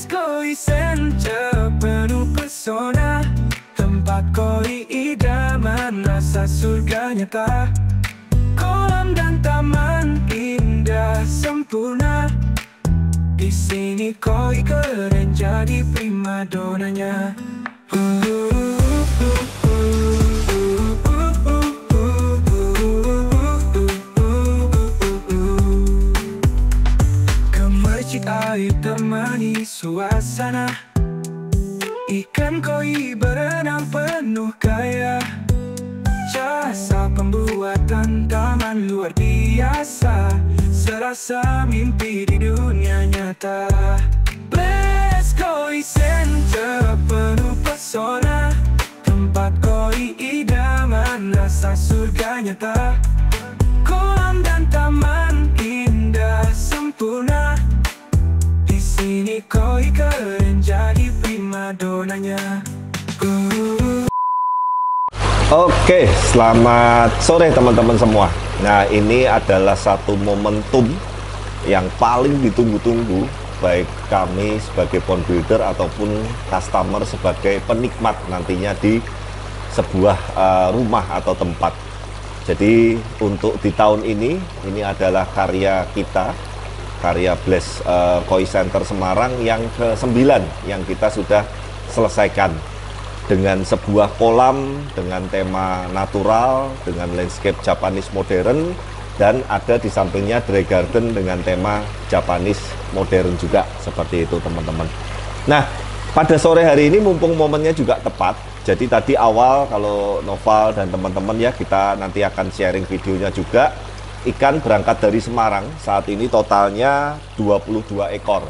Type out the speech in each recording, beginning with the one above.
Koi Center penuh pesona, tempat koi idaman, rasa surga nyata. Kolam dan taman indah sempurna. Di sini koi keren jadi primadonanya. Gemercik air temani suasana. Ikan koi berenang penuh gaya. Jasa pembuatan taman luar biasa, serasa mimpi di dunia nyata. Bless Koi Center penuh pesona, tempat koi idaman, rasa surga nyata. Kolam dan taman indah sempurna. Di sini koi keren jadi primadonanya. Oke, selamat sore teman-teman semua. Nah, ini adalah satu momentum yang paling ditunggu-tunggu, baik kami sebagai pond builder ataupun customer sebagai penikmat nantinya di sebuah rumah atau tempat. Jadi untuk di tahun ini adalah karya kita, karya Bless Koi Center Semarang yang ke-9 yang kita sudah selesaikan. Dengan sebuah kolam dengan tema natural, dengan landscape Japanese modern, dan ada di sampingnya dry garden dengan tema Japanese modern juga, seperti itu teman-teman. Nah, pada sore hari ini mumpung momennya juga tepat, jadi tadi awal kalau Noval dan teman-teman ya, kita nanti akan sharing videonya juga. Ikan berangkat dari Semarang, saat ini totalnya 22 ekor.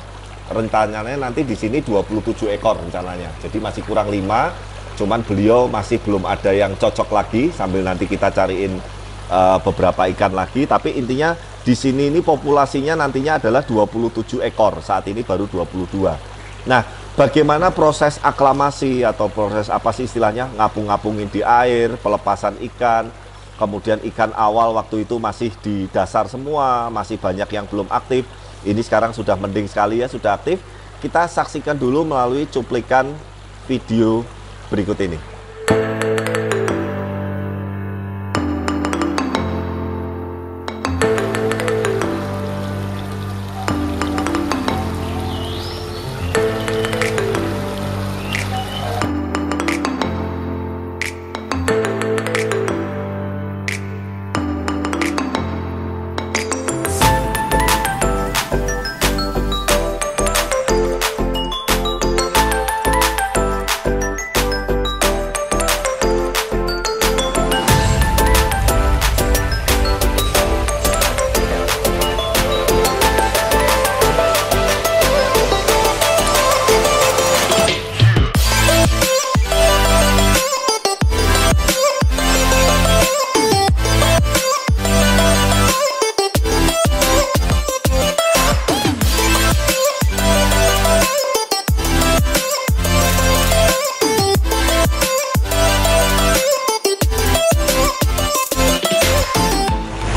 Rencananya nanti di sini 27 ekor rencananya. Jadi masih kurang 5, cuman beliau masih belum ada yang cocok lagi, sambil nanti kita cariin beberapa ikan lagi. Tapi intinya di sini ini populasinya nantinya adalah 27 ekor. Saat ini baru 22. Nah, bagaimana proses aklamasi atau proses apa sih istilahnya, ngapung-ngapungin di air, pelepasan ikan. Kemudian ikan awal waktu itu masih di dasar semua, masih banyak yang belum aktif. Ini sekarang sudah mending sekali ya, sudah aktif. Kita saksikan dulu melalui cuplikan video berikut ini.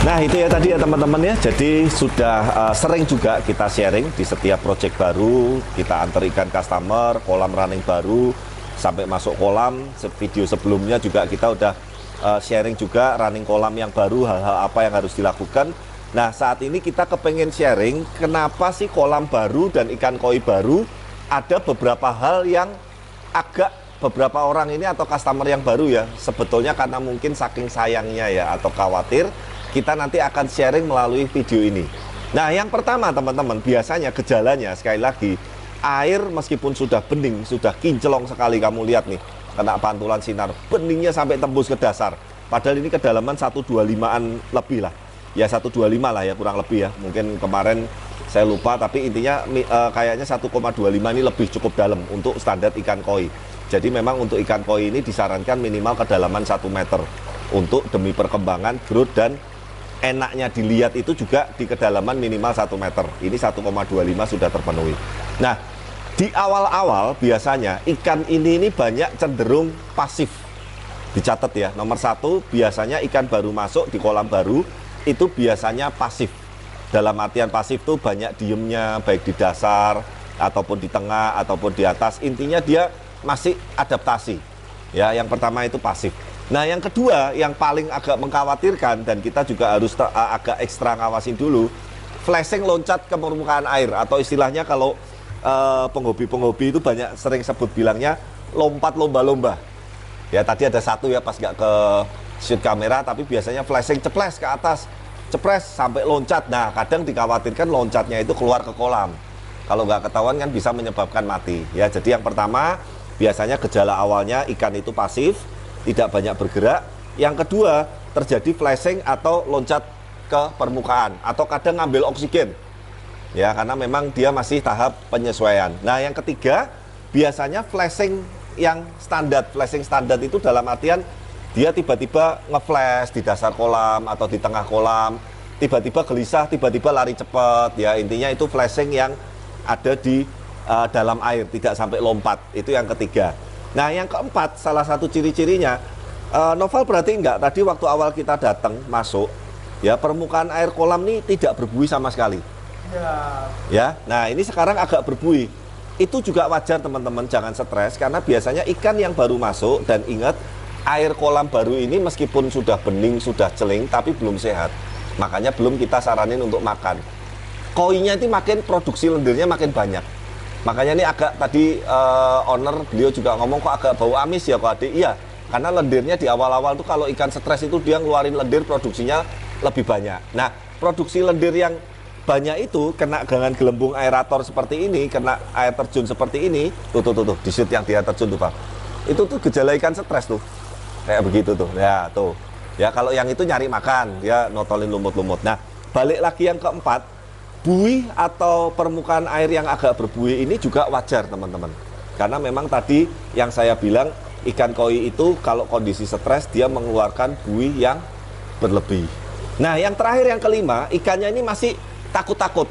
Nah, itu ya tadi ya teman-teman ya. Jadi sudah sering juga kita sharing di setiap project baru, kita antar ikan customer, kolam running baru sampai masuk kolam. Video sebelumnya juga kita udah sharing juga running kolam yang baru, hal-hal apa yang harus dilakukan. Nah, saat ini kita kepengen sharing kenapa sih kolam baru dan ikan koi baru ada beberapa hal yang agak beberapa orang ini atau customer yang baru ya, sebetulnya karena mungkin saking sayangnya ya atau khawatir, kita nanti akan sharing melalui video ini. Nah, yang pertama teman-teman, biasanya gejalanya sekali lagi, air meskipun sudah bening, sudah kinclong sekali, kamu lihat nih, kena pantulan sinar, beningnya sampai tembus ke dasar. Padahal ini kedalaman 125-an lebih lah. Ya 125 lah ya, kurang lebih ya. Mungkin kemarin saya lupa, tapi intinya kayaknya 1,25 ini lebih cukup dalam untuk standar ikan koi. Jadi memang untuk ikan koi ini disarankan minimal kedalaman 1 meter untuk demi perkembangan growth, dan enaknya dilihat itu juga di kedalaman minimal 1 meter. Ini 1,25 sudah terpenuhi. Nah, di awal-awal biasanya ikan ini banyak cenderung pasif. Dicatat ya, nomor 1 biasanya ikan baru masuk di kolam baru itu biasanya pasif. Dalam artian pasif tuh banyak diemnya, baik di dasar ataupun di tengah, ataupun di atas. Intinya dia masih adaptasi. Ya, yang pertama itu pasif. Nah, yang kedua yang paling agak mengkhawatirkan dan kita juga harus agak ekstra ngawasin dulu, flashing loncat ke permukaan air, atau istilahnya kalau penghobi-penghobi itu banyak sering sebut bilangnya lompat lomba-lomba. Ya, tadi ada satu ya pas nggak ke shoot kamera, tapi biasanya flashing ceples ke atas, cepres sampai loncat. Nah, kadang dikhawatirkan loncatnya itu keluar ke kolam. Kalau nggak ketahuan kan bisa menyebabkan mati. Ya, jadi yang pertama biasanya gejala awalnya ikan itu pasif, tidak banyak bergerak. Yang kedua terjadi flashing atau loncat ke permukaan, atau kadang ngambil oksigen. Ya, karena memang dia masih tahap penyesuaian. Nah, yang ketiga biasanya flashing yang standar. Flashing standar itu dalam artian dia tiba-tiba nge-flash di dasar kolam atau di tengah kolam, tiba-tiba gelisah, tiba-tiba lari cepat. Ya, intinya itu flashing yang ada di dalam air, tidak sampai lompat. Itu yang ketiga. Nah, yang keempat, salah satu ciri-cirinya, Noval berarti enggak, tadi waktu awal kita datang masuk, ya, permukaan air kolam ini tidak berbuih sama sekali. Ya, nah ini sekarang agak berbuih. Itu juga wajar teman-teman, jangan stres, karena biasanya ikan yang baru masuk, dan ingat, air kolam baru ini meskipun sudah bening, sudah celing, tapi belum sehat. Makanya belum kita saranin untuk makan. Koinya itu makin, produksi lendirnya makin banyak. Makanya ini agak tadi owner beliau juga ngomong kok agak bau amis ya kok adik. Iya, karena lendirnya di awal-awal tuh kalau ikan stres itu dia ngeluarin lendir produksinya lebih banyak. Nah, produksi lendir yang banyak itu kena dengan gelembung aerator seperti ini, kena air terjun seperti ini, tuh di shoot yang dia terjun tuh Pak. Itu tuh gejala ikan stres tuh. Kayak begitu tuh. Ya, tuh. Ya, kalau yang itu nyari makan, dia notolin lumut-lumut. Nah, balik lagi yang keempat, buih atau permukaan air yang agak berbuih ini juga wajar teman-teman. Karena memang tadi yang saya bilang, ikan koi itu kalau kondisi stres dia mengeluarkan buih yang berlebih. Nah, yang terakhir yang kelima, ikannya ini masih takut-takut.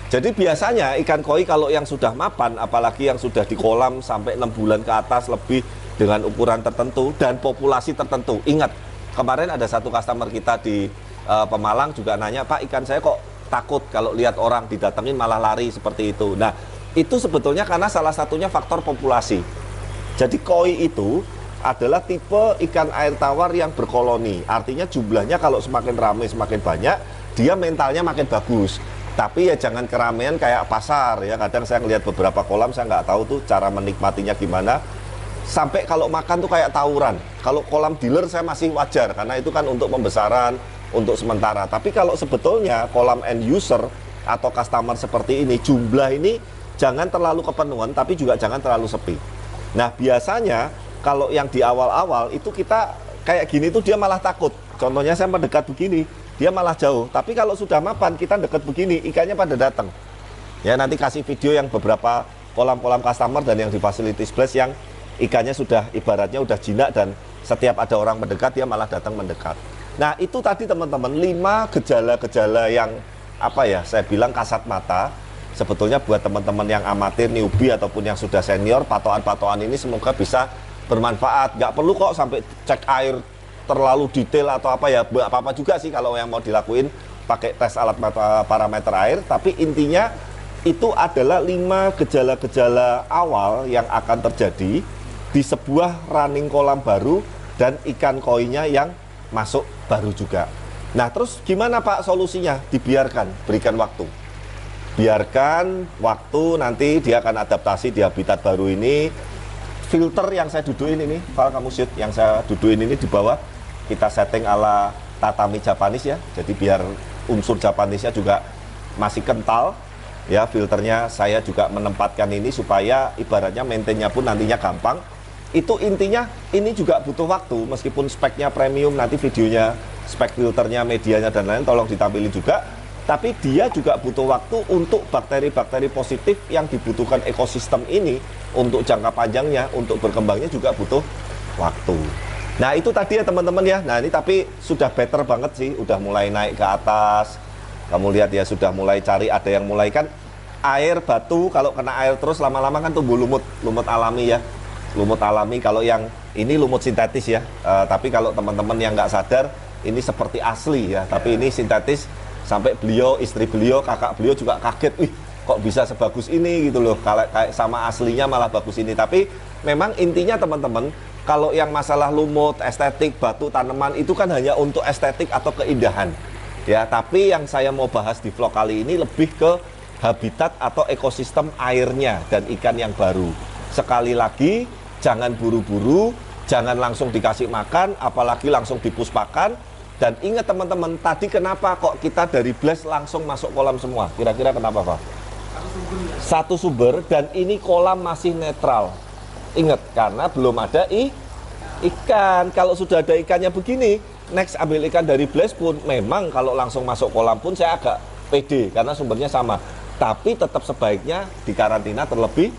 Jadi biasanya ikan koi kalau yang sudah mapan, apalagi yang sudah di kolam sampai 6 bulan ke atas lebih dengan ukuran tertentu dan populasi tertentu. Ingat, kemarin ada satu customer kita di Pemalang juga nanya, Pak, ikan saya kok takut kalau lihat orang didatengin malah lari seperti itu. Nah, itu sebetulnya karena salah satunya faktor populasi. Jadi koi itu adalah tipe ikan air tawar yang berkoloni. Artinya jumlahnya kalau semakin ramai, semakin banyak, dia mentalnya makin bagus. Tapi ya jangan keramaian kayak pasar ya. Kadang saya ngelihat beberapa kolam, saya nggak tahu tuh cara menikmatinya gimana. Sampai kalau makan tuh kayak tawuran. Kalau kolam dealer saya masih wajar, karena itu kan untuk pembesaran, untuk sementara. Tapi kalau sebetulnya kolam end user atau customer seperti ini, jumlah ini jangan terlalu kepenuhan, tapi juga jangan terlalu sepi. Nah, biasanya kalau yang di awal-awal itu kita kayak gini tuh dia malah takut. Contohnya saya mendekat begini, dia malah jauh. Tapi kalau sudah mapan, kita dekat begini, ikannya pada datang. Ya, nanti kasih video yang beberapa kolam-kolam customer dan yang di facility splash yang ikannya sudah ibaratnya udah jinak dan setiap ada orang mendekat dia malah datang mendekat. Nah, itu tadi teman-teman 5 gejala-gejala yang apa ya, saya bilang kasat mata. Sebetulnya buat teman-teman yang amatir, newbie ataupun yang sudah senior, patokan-patokan ini semoga bisa bermanfaat. Nggak perlu kok sampai cek air terlalu detail atau apa ya, apa-apa juga sih kalau yang mau dilakuin pakai tes alat parameter air. Tapi intinya itu adalah 5 gejala-gejala awal yang akan terjadi di sebuah running kolam baru dan ikan koinya yang masuk baru juga. Nah, terus gimana Pak solusinya? Dibiarkan, berikan waktu. Biarkan waktu, nanti dia akan adaptasi di habitat baru ini. Filter yang saya duduin ini, Val, kamu shoot, yang saya duduin ini di bawah, kita setting ala tatami Japanese ya. Jadi biar unsur Japanisnya juga masih kental. Ya, filternya saya juga menempatkan ini supaya ibaratnya maintainnya pun nantinya gampang. Itu intinya ini juga butuh waktu, meskipun speknya premium, nanti videonya spek filternya, medianya dan lain tolong ditampilin juga. Tapi dia juga butuh waktu untuk bakteri-bakteri positif yang dibutuhkan ekosistem ini untuk jangka panjangnya, untuk berkembangnya juga butuh waktu. Nah, itu tadi ya teman-teman ya. Nah, ini tapi sudah better banget sih, udah mulai naik ke atas. Kamu lihat ya, sudah mulai cari, ada yang mulai kan air batu, kalau kena air terus lama-lama kan tumbuh lumut, lumut alami ya. Lumut alami, kalau yang ini lumut sintetis ya. Tapi kalau teman-teman yang nggak sadar, ini seperti asli ya, tapi ini sintetis. Sampai beliau, istri beliau, kakak beliau juga kaget, wih kok bisa sebagus ini gitu loh, kalau kayak sama aslinya malah bagus ini. Tapi memang intinya teman-teman, kalau yang masalah lumut, estetik, batu, tanaman itu kan hanya untuk estetik atau keindahan ya. Tapi yang saya mau bahas di vlog kali ini lebih ke habitat atau ekosistem airnya dan ikan yang baru. Sekali lagi, jangan buru-buru, jangan langsung dikasih makan, apalagi langsung dipuspakan. Dan ingat teman-teman, tadi kenapa kok kita dari blast langsung masuk kolam semua? Kira-kira kenapa, Pak? Satu sumber, dan ini kolam masih netral. Ingat, karena belum ada ikan. Kalau sudah ada ikannya begini, next ambil ikan dari blast pun, memang kalau langsung masuk kolam pun saya agak pede, karena sumbernya sama. Tapi tetap sebaiknya dikarantina terlebih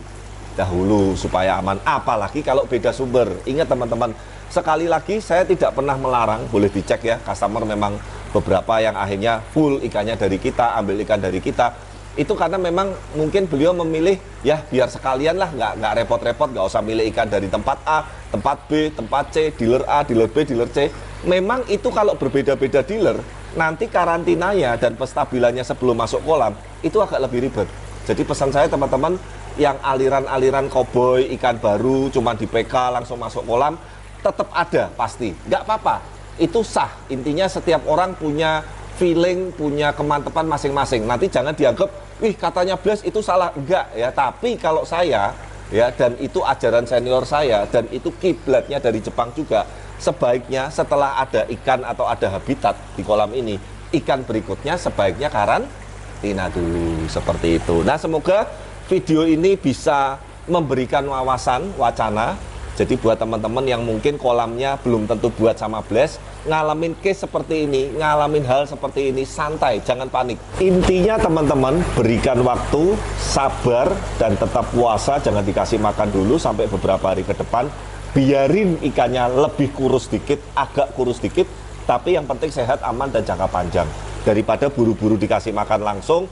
dahulu supaya aman, apalagi kalau beda sumber. Ingat teman-teman, sekali lagi saya tidak pernah melarang, boleh dicek ya, customer memang beberapa yang akhirnya full ikannya dari kita, ambil ikan dari kita, itu karena memang mungkin beliau memilih ya biar sekalian lah, nggak repot-repot, nggak usah milih ikan dari tempat A, tempat B, tempat C, dealer A, dealer B, dealer C. Memang itu kalau berbeda-beda dealer, nanti karantinanya dan penstabilannya sebelum masuk kolam itu agak lebih ribet. Jadi pesan saya teman-teman, yang aliran-aliran koboi, ikan baru, cuma di PK langsung masuk kolam, tetap ada pasti, nggak apa-apa, itu sah. Intinya setiap orang punya feeling, punya kemantepan masing-masing. Nanti jangan dianggap, wih katanya blast itu salah, enggak ya. Tapi kalau saya ya, dan itu ajaran senior saya, dan itu kiblatnya dari Jepang juga, sebaiknya setelah ada ikan atau ada habitat di kolam ini, ikan berikutnya sebaiknya karantina dulu, seperti itu. Nah, semoga video ini bisa memberikan wawasan, wacana. Jadi buat teman-teman yang mungkin kolamnya belum tentu buat sama blast, ngalamin case seperti ini, ngalamin hal seperti ini, santai, jangan panik. Intinya teman-teman, berikan waktu, sabar, dan tetap puasa, jangan dikasih makan dulu sampai beberapa hari ke depan. Biarin ikannya lebih kurus dikit, agak kurus dikit, tapi yang penting sehat, aman, dan jangka panjang. Daripada buru-buru dikasih makan langsung,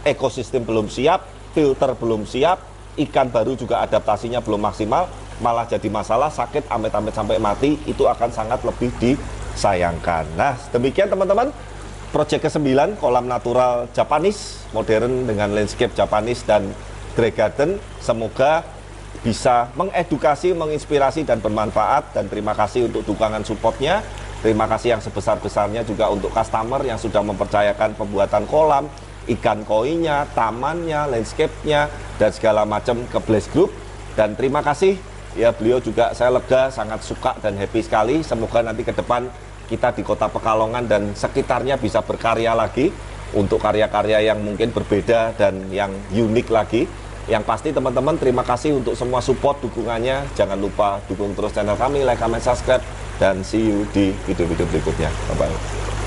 ekosistem belum siap, filter belum siap, ikan baru juga adaptasinya belum maksimal, malah jadi masalah, sakit, amit-amit sampai mati, itu akan sangat lebih disayangkan. Nah, demikian teman-teman, project ke-9, kolam natural Japanese, modern dengan landscape Japanese dan Grey Garden. Semoga bisa mengedukasi, menginspirasi, dan bermanfaat. Dan terima kasih untuk dukungan supportnya. Terima kasih yang sebesar-besarnya juga untuk customer yang sudah mempercayakan pembuatan kolam, ikan koinya, tamannya, landscape-nya, dan segala macam ke Blast Group. Dan terima kasih ya, beliau juga saya lega, sangat suka dan happy sekali. Semoga nanti ke depan kita di Kota Pekalongan dan sekitarnya bisa berkarya lagi untuk karya-karya yang mungkin berbeda dan yang unik lagi. Yang pasti teman-teman, terima kasih untuk semua support, dukungannya. Jangan lupa dukung terus channel kami, like, comment, subscribe, dan see you di video-video berikutnya. Bye-bye.